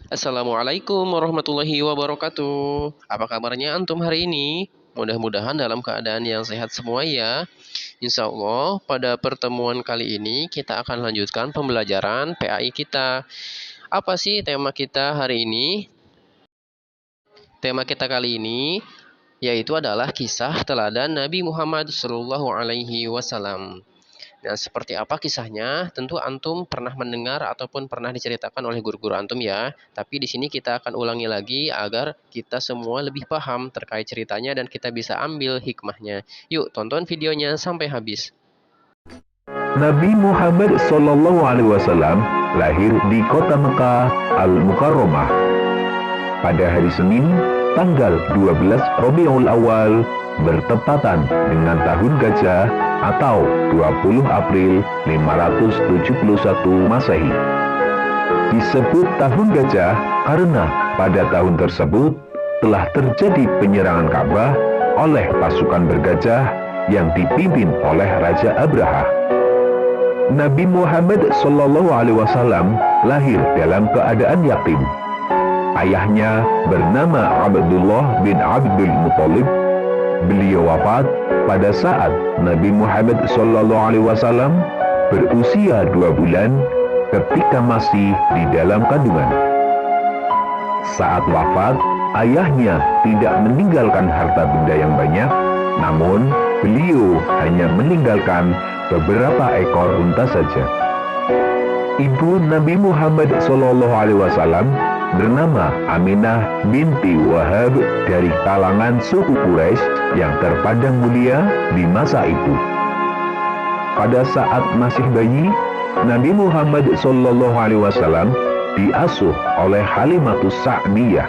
Assalamualaikum warahmatullahi wabarakatuh. Apa kabarnya antum hari ini? Mudah-mudahan dalam keadaan yang sehat semua ya. Insya Allah pada pertemuan kali ini kita akan lanjutkan pembelajaran PAI kita. Apa sih tema kita hari ini? Tema kita kali ini yaitu adalah kisah teladan Nabi Muhammad SAW. Nah, seperti apa kisahnya? Tentu antum pernah mendengar ataupun pernah diceritakan oleh guru-guru antum ya. Tapi di sini kita akan ulangi lagi agar kita semua lebih paham terkait ceritanya dan kita bisa ambil hikmahnya. Yuk, tonton videonya sampai habis. Nabi Muhammad SAW lahir di kota Mekah Al-Mukarramah pada hari Senin tanggal 12 Rabiul Awal bertepatan dengan tahun gajah atau 20 April 571 Masehi. Disebut tahun gajah karena pada tahun tersebut telah terjadi penyerangan Ka'bah oleh pasukan bergajah yang dipimpin oleh Raja Abraha. Nabi Muhammad SAW lahir dalam keadaan yatim. Ayahnya bernama Abdullah bin Abdul Muthalib. Beliau wafat pada saat Nabi Muhammad SAW berusia 2 bulan ketika masih di dalam kandungan. Saat wafat, ayahnya tidak meninggalkan harta benda yang banyak, namun beliau hanya meninggalkan beberapa ekor unta saja. Ibu Nabi Muhammad SAW bernama Aminah binti Wahab dari kalangan suku Quraisy yang terpandang mulia di masa itu. Pada saat masih bayi, Nabi Muhammad SAW diasuh oleh Halimatus Sa'diyah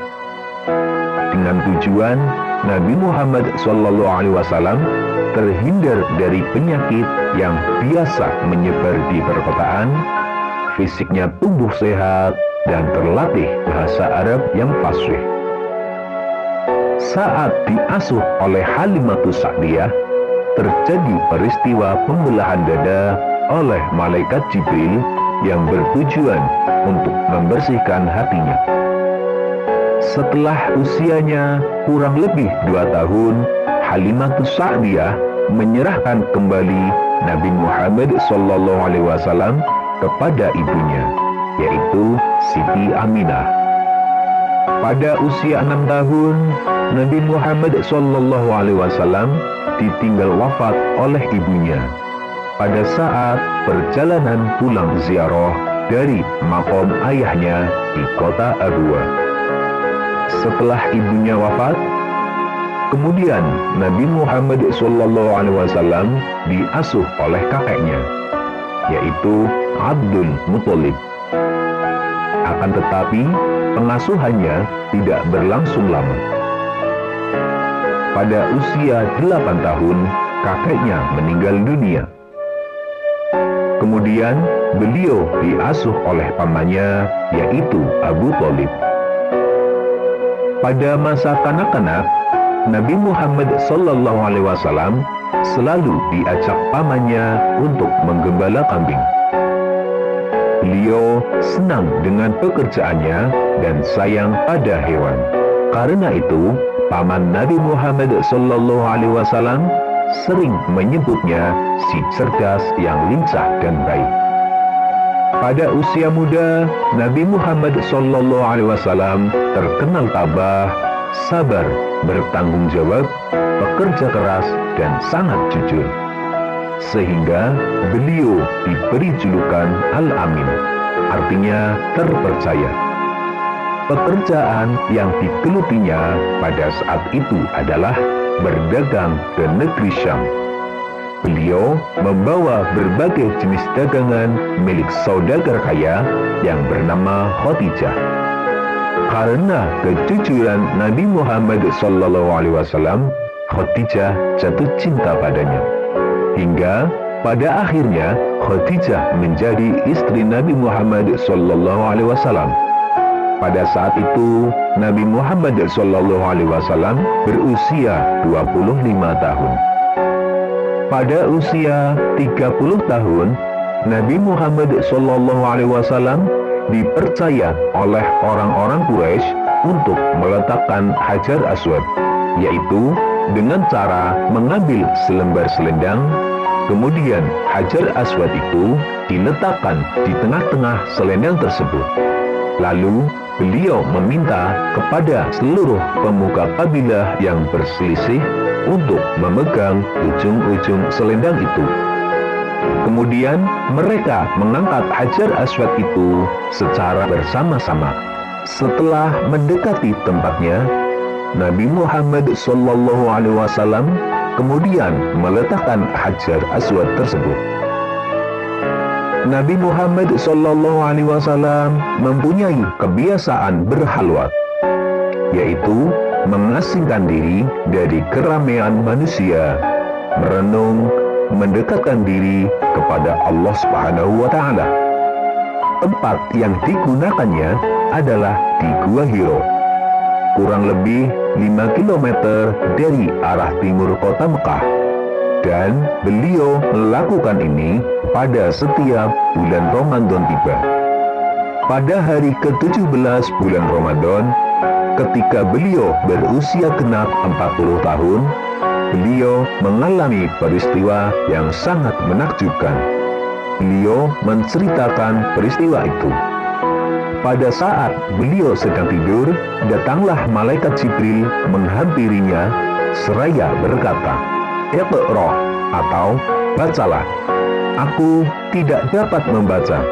dengan tujuan Nabi Muhammad SAW terhindar dari penyakit yang biasa menyebar di perkotaan, fisiknya tumbuh sehat, dan terlatih bahasa Arab yang fasih. Saat diasuh oleh Halimatus Sa'diyah, terjadi peristiwa pembelahan dada oleh malaikat Jibril yang bertujuan untuk membersihkan hatinya. Setelah usianya kurang lebih 2 tahun, Halimatus Sa'diyah menyerahkan kembali Nabi Muhammad SAW kepada ibunya, yaitu Siti Aminah. Pada usia 6 tahun, Nabi Muhammad SAW ditinggal wafat oleh ibunya pada saat perjalanan pulang ziarah dari makom ayahnya di kota Abwa. Setelah ibunya wafat, kemudian Nabi Muhammad SAW diasuh oleh kakeknya, yaitu Abdul Muthalib. Akan tetapi, pengasuhannya tidak berlangsung lama. Pada usia 8 tahun, kakeknya meninggal dunia. Kemudian, beliau diasuh oleh pamannya, yaitu Abu Thalib. Pada masa kanak-kanak, Nabi Muhammad SAW selalu diajak pamannya untuk menggembala kambing. Beliau senang dengan pekerjaannya dan sayang pada hewan. Karena itu, paman Nabi Muhammad SAW sering menyebutnya si cerdas yang lincah dan baik. Pada usia muda, Nabi Muhammad SAW terkenal tabah, sabar, bertanggung jawab, pekerja keras, dan sangat jujur. Sehingga beliau diberi julukan Al-Amin, artinya terpercaya. Pekerjaan yang digelutinya pada saat itu adalah berdagang ke negeri Syam. Beliau membawa berbagai jenis dagangan milik saudagar kaya yang bernama Khadijah. Karena kejujuran Nabi Muhammad SAW, Khadijah jatuh cinta padanya. Hingga pada akhirnya Khadijah menjadi istri Nabi Muhammad SAW. Pada saat itu Nabi Muhammad SAW berusia 25 tahun. Pada usia 30 tahun, Nabi Muhammad SAW dipercaya oleh orang-orang Quraisy untuk meletakkan Hajar Aswad, yaitu dengan cara mengambil selembar selendang, kemudian Hajar Aswad itu diletakkan di tengah-tengah selendang tersebut. Lalu beliau meminta kepada seluruh pemuka kabilah yang berselisih untuk memegang ujung-ujung selendang itu. Kemudian mereka mengangkat Hajar Aswad itu secara bersama-sama. Setelah mendekati tempatnya, Nabi Muhammad SAW kemudian meletakkan Hajar Aswad tersebut. Nabi Muhammad SAW mempunyai kebiasaan berhalwat, yaitu mengasingkan diri dari keramaian manusia, merenung, mendekatkan diri kepada Allah Subhanahu wa Ta'ala. Tempat yang digunakannya adalah di Gua Hiro, kurang lebih 5 km dari arah timur kota Mekah, dan beliau melakukan ini pada setiap bulan Ramadan tiba. Pada hari ke-17 bulan Ramadan, ketika beliau berusia genap 40 tahun, beliau mengalami peristiwa yang sangat menakjubkan. Beliau menceritakan peristiwa itu. Pada saat beliau sedang tidur, datanglah malaikat Jibril menghampirinya seraya berkata, "Iqra" atau bacalah. "Aku tidak dapat membaca,"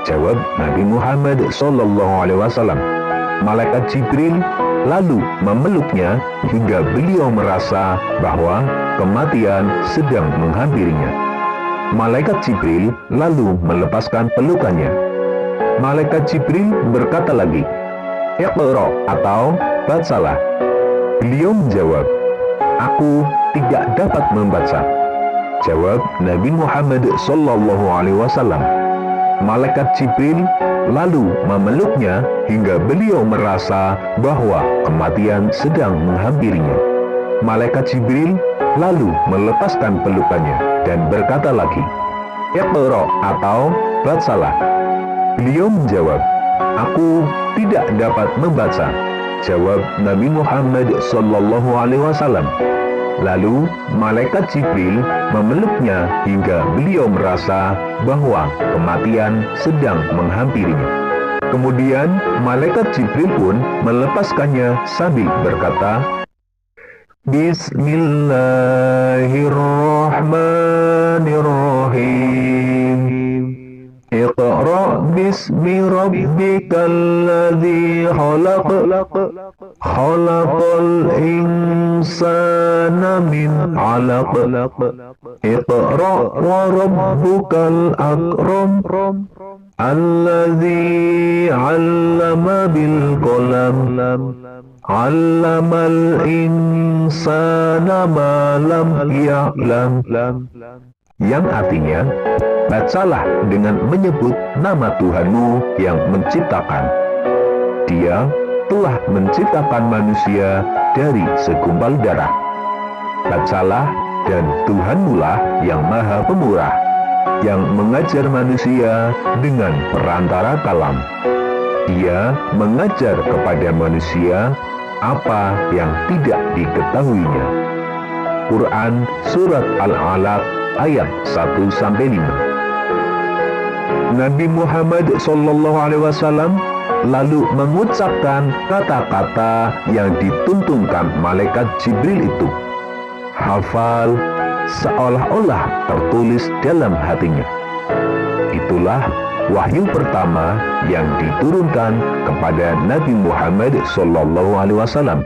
jawab Nabi Muhammad SAW. Malaikat Jibril lalu memeluknya hingga beliau merasa bahwa kematian sedang menghampirinya. Malaikat Jibril lalu melepaskan pelukannya. Malaikat Jibril berkata lagi, "Iqra" atau bacalah. Beliau menjawab, "Aku tidak dapat membaca," jawab Nabi Muhammad SAW. Malaikat Jibril lalu memeluknya hingga beliau merasa bahwa kematian sedang menghampirinya. Malaikat Jibril lalu melepaskan pelukannya dan berkata lagi, "Iqra" atau bacalah. Beliau menjawab, "Aku tidak dapat membaca," jawab Nabi Muhammad SAW. Lalu malaikat Jibril memeluknya hingga beliau merasa bahwa kematian sedang menghampirinya. Kemudian malaikat Jibril pun melepaskannya sambil berkata, "Bismillahirrahmanirrahim. Iqra bismi rabbikal ladzi khalaq. Khalaqal insana min 'alaq. Iqra wa rabbukal akram. Alladzi 'allama bil qalam. 'Allamal insana ma lam ya'lam." Yang artinya, bacalah dengan menyebut nama Tuhanmu yang menciptakan. Dia telah menciptakan manusia dari segumpal darah. Bacalah, dan Tuhanmulah yang maha pemurah, yang mengajar manusia dengan perantara kalam. Dia mengajar kepada manusia apa yang tidak diketahuinya. Quran Surat Al-Alaq ayat 1-5. Nabi Muhammad SAW lalu mengucapkan kata-kata yang dituntunkan malaikat Jibril itu. Hafal seolah-olah tertulis dalam hatinya. Itulah wahyu pertama yang diturunkan kepada Nabi Muhammad SAW.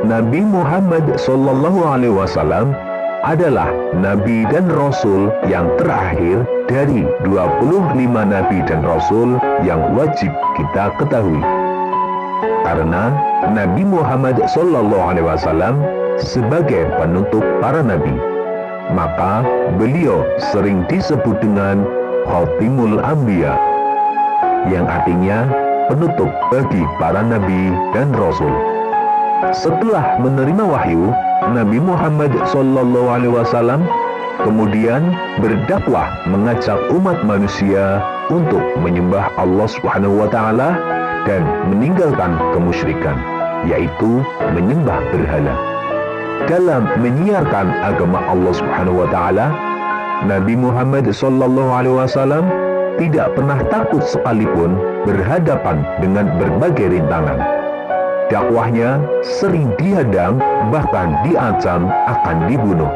Nabi Muhammad SAW adalah Nabi dan Rasul yang terakhir dari 25 Nabi dan Rasul yang wajib kita ketahui. Karena Nabi Muhammad SAW sebagai penutup para Nabi, maka beliau sering disebut dengan Khatimul Anbiya, yang artinya penutup bagi para Nabi dan Rasul. Setelah menerima wahyu, Nabi Muhammad SAW kemudian berdakwah mengajak umat manusia untuk menyembah Allah Subhanahu wa taala dan meninggalkan kemusyrikan, yaitu menyembah berhala. Dalam menyiarkan agama Allah Subhanahu wa taala, Nabi Muhammad SAW tidak pernah takut sekalipun berhadapan dengan berbagai rintangan. Dakwahnya sering dihadang, bahkan diancam akan dibunuh.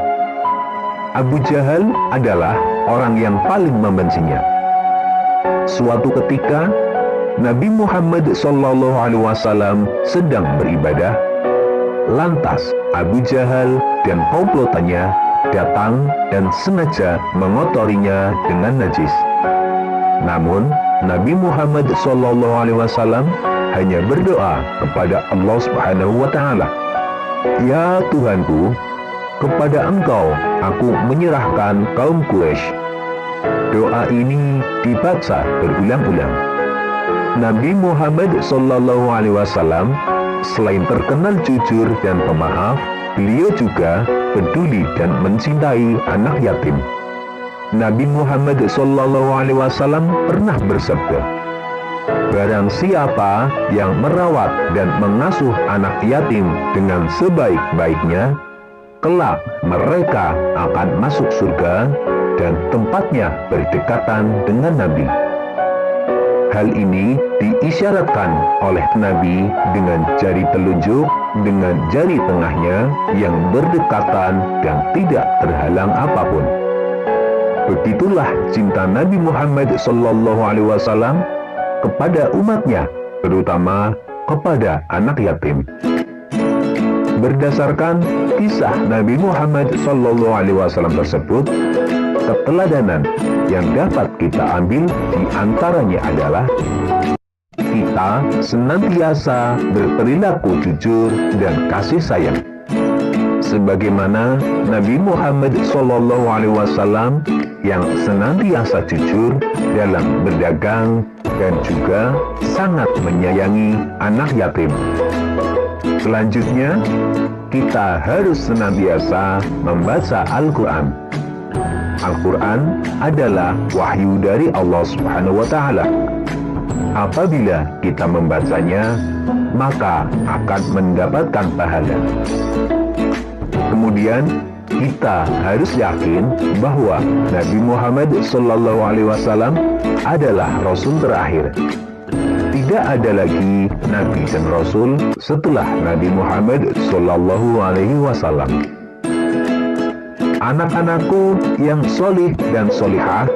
Abu Jahal adalah orang yang paling membencinya. Suatu ketika, Nabi Muhammad SAW sedang beribadah. Lantas Abu Jahal dan komplotannya datang dan sengaja mengotorinya dengan najis. Namun Nabi Muhammad SAW hanya berdoa kepada Allah Subhanahu wa taala, "Ya Tuhanku, kepada Engkau aku menyerahkan kaum Quraisy." Doa ini dibaca berulang-ulang. Nabi Muhammad SAW selain terkenal jujur dan pemaaf, beliau juga peduli dan mencintai anak yatim. Nabi Muhammad SAW pernah bersabda, "Barang siapa yang merawat dan mengasuh anak yatim dengan sebaik-baiknya, kelak mereka akan masuk surga dan tempatnya berdekatan dengan Nabi." Hal ini diisyaratkan oleh Nabi dengan jari telunjuk dengan jari tengahnya yang berdekatan dan tidak terhalang apapun. Begitulah cinta Nabi Muhammad SAW kepada umatnya, terutama kepada anak yatim. Berdasarkan kisah Nabi Muhammad SAW tersebut, keteladanan yang dapat kita ambil di antaranya adalah kita senantiasa berperilaku jujur dan kasih sayang, sebagaimana Nabi Muhammad SAW yang senantiasa jujur dalam berdagang dan juga sangat menyayangi anak yatim. Selanjutnya, kita harus senantiasa membaca Al-Quran. Al-Quran adalah wahyu dari Allah Subhanahu wa taala. Apabila kita membacanya, maka akan mendapatkan pahala. Kemudian, kita harus yakin bahwa Nabi Muhammad SAW adalah Rasul terakhir. Tidak ada lagi Nabi dan Rasul setelah Nabi Muhammad SAW. Anak-anakku yang solih dan solihah,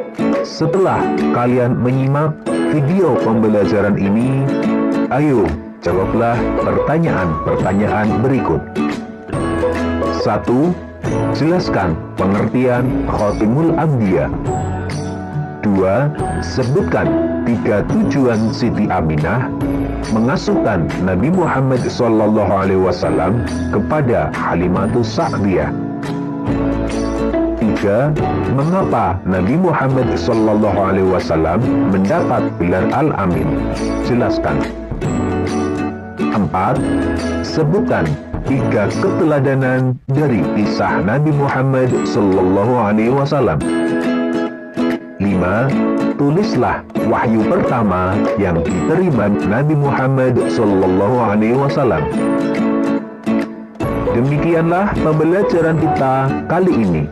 setelah kalian menyimak video pembelajaran ini, ayo jawablah pertanyaan-pertanyaan berikut. 1. Jelaskan pengertian Khotimul Anbiya. 2. Sebutkan 3 tujuan Siti Aminah mengasuhkan Nabi Muhammad SAW kepada Halimatus Sa'diyah. 3. Mengapa Nabi Muhammad SAW mendapat gelar Al-Amin? Jelaskan. 4. Sebutkan 3 keteladanan dari kisah Nabi Muhammad SAW. 5. Tulislah wahyu pertama yang diterima Nabi Muhammad SAW. Demikianlah pembelajaran kita kali ini.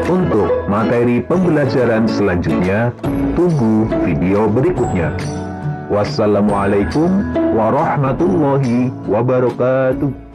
Untuk materi pembelajaran selanjutnya, tunggu video berikutnya. Wassalamualaikum warahmatullahi wabarakatuh.